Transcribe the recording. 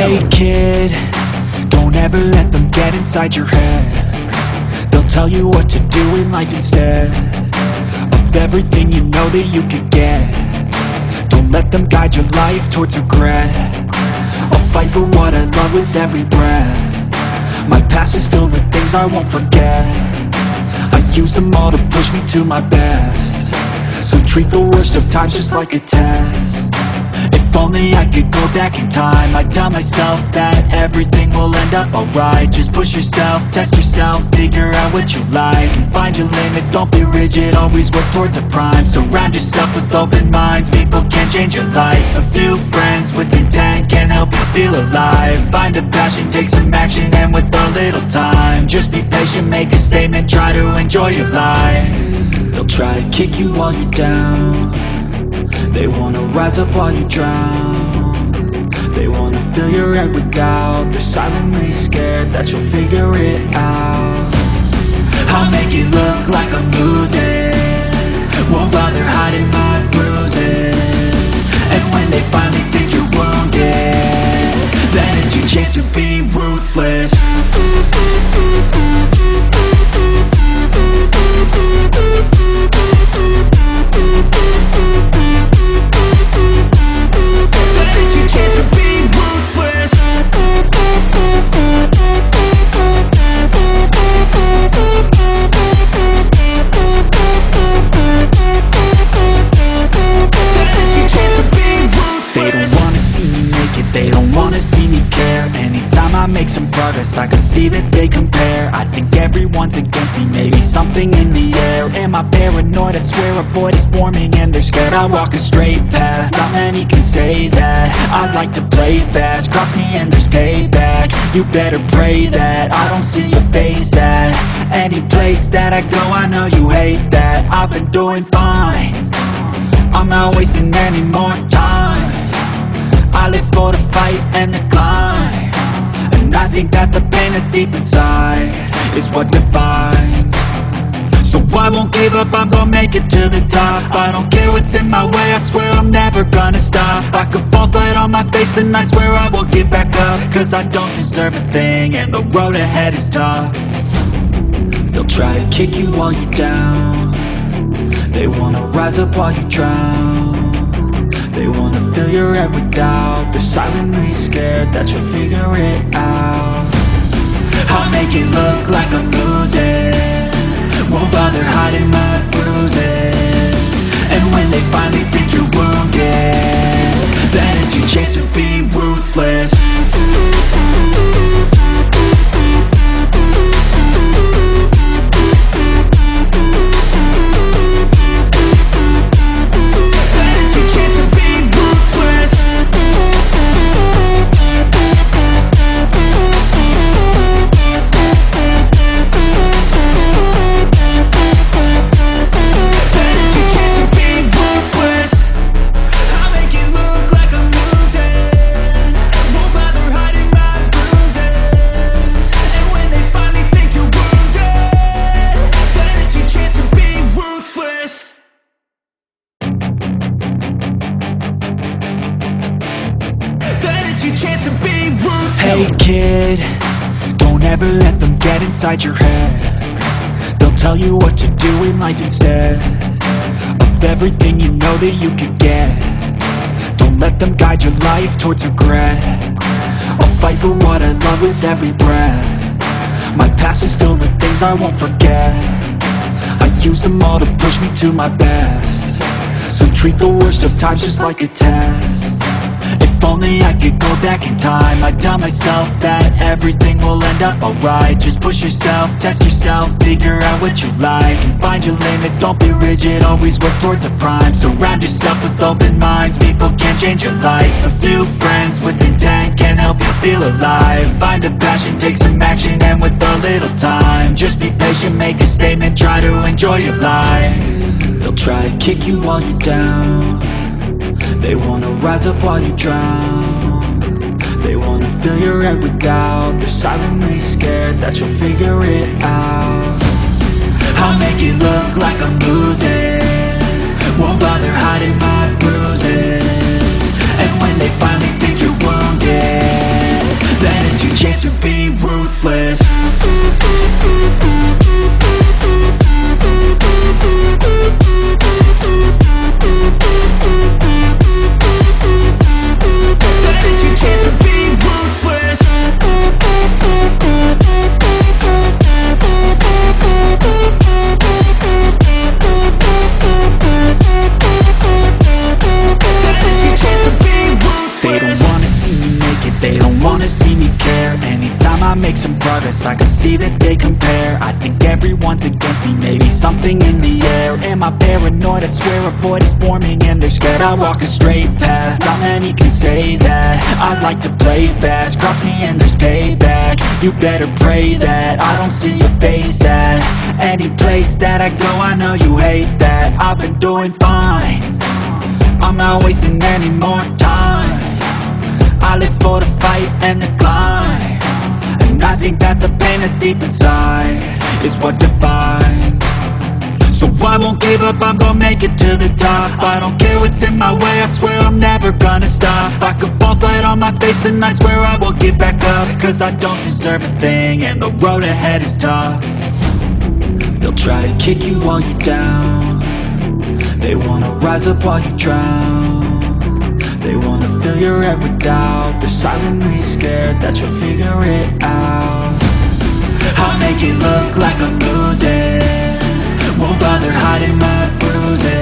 Hey kid, don't ever let them get inside your head. They'll tell you what to do in life instead of everything you know that you could get. Don't let them guide your life towards regret. I'll fight for what I love with every breath. My past is filled with things I won't forget. I use them all to push me to my best. So treat the worst of times just like a test. If only I could go back in time, I'd tell myself that everything will end up alright. Just push yourself, test yourself, figure out what you like, and find your limits, don't be rigid, always work towards a prime. Surround yourself with open minds, people can change your life. A few friends with intent can help you feel alive. Find a passion, take some action, and with a little time, just be patient, make a statement, try to enjoy your life. They'll try to kick you while you're down. They wanna rise up while you drown. They wanna fill your head with doubt. They're silently scared that you'll figure it out. I'll make it look like I'm losing, won't bother hiding my bruises. And when they finally think you're wounded, then it's your chance to be ruthless. They don't wanna see me care. Anytime I make some progress, I can see that they compare. I think everyone's against me, maybe something in the air. Am I paranoid? I swear a void is forming and they're scared. I walk a straight path, not many can say that. I like to play fast, cross me and there's payback. You better pray that I don't see your face at any place that I go. I know you hate that. I've been doing fine, I'm not wasting any more time. I live for the fight and the climb, and I think that the pain that's deep inside is what defines. So I won't give up, I'm gonna make it to the top. I don't care what's in my way, I swear I'm never gonna stop. I could fall flat on my face and I swear I won't get back up, cause I don't deserve a thing and the road ahead is tough. They'll try to kick you while you're down. They wanna rise up while you drown. They wanna fill your head with doubt. They're silently scared that you'll figure it out. I'll make it look like I'm losing, won't bother hiding my bruises. And when they finally think you're wounded, then it's your chance to be ruthless. Hey kid, don't ever let them get inside your head. They'll tell you what to do in life instead of everything you know that you could get. Don't let them guide your life towards regret. I'll fight for what I love with every breath. My past is filled with things I won't forget. I use them all to push me to my best. So treat the worst of times just like a test. If only I could go back in time, I'd tell myself that everything will end up alright. Just push yourself, test yourself, figure out what you like, and find your limits, don't be rigid, always work towards a prime. Surround yourself with open minds, people can change your life. A few friends with intent can help you feel alive. Find a passion, take some action, and with a little time, just be patient, make a statement, try to enjoy your life. They'll try to kick you while you're down. They wanna rise up while you drown. They wanna fill your head with doubt. They're silently scared that you'll figure it out. I'll make it look like I'm losing, won't bother hiding my bruises. And when they finally think you're wounded, make some progress, I can see that they compare. I think everyone's against me, maybe something in the air. Am I paranoid? I swear a void is forming and they're scared. I walk a straight path, not many can say that. I like to play fast, cross me and there's payback. You better pray that I don't see your face at any place that I go. I know you hate that. I've been doing fine, I'm not wasting any more time. I live for the fight and the climb, and I think that the pain that's deep inside is what defines. So I won't give up, I'm gonna make it to the top. I don't care what's in my way, I swear I'm never gonna stop. I could fall flat on my face and I swear I will get back up, cause I don't deserve a thing and the road ahead is tough. They'll try to kick you while you're down, they wanna rise up while you drown. They wanna fill your head with doubt, they're silently scared that you'll figure it out. I'll make it look like I'm losing, won't bother hiding my bruises.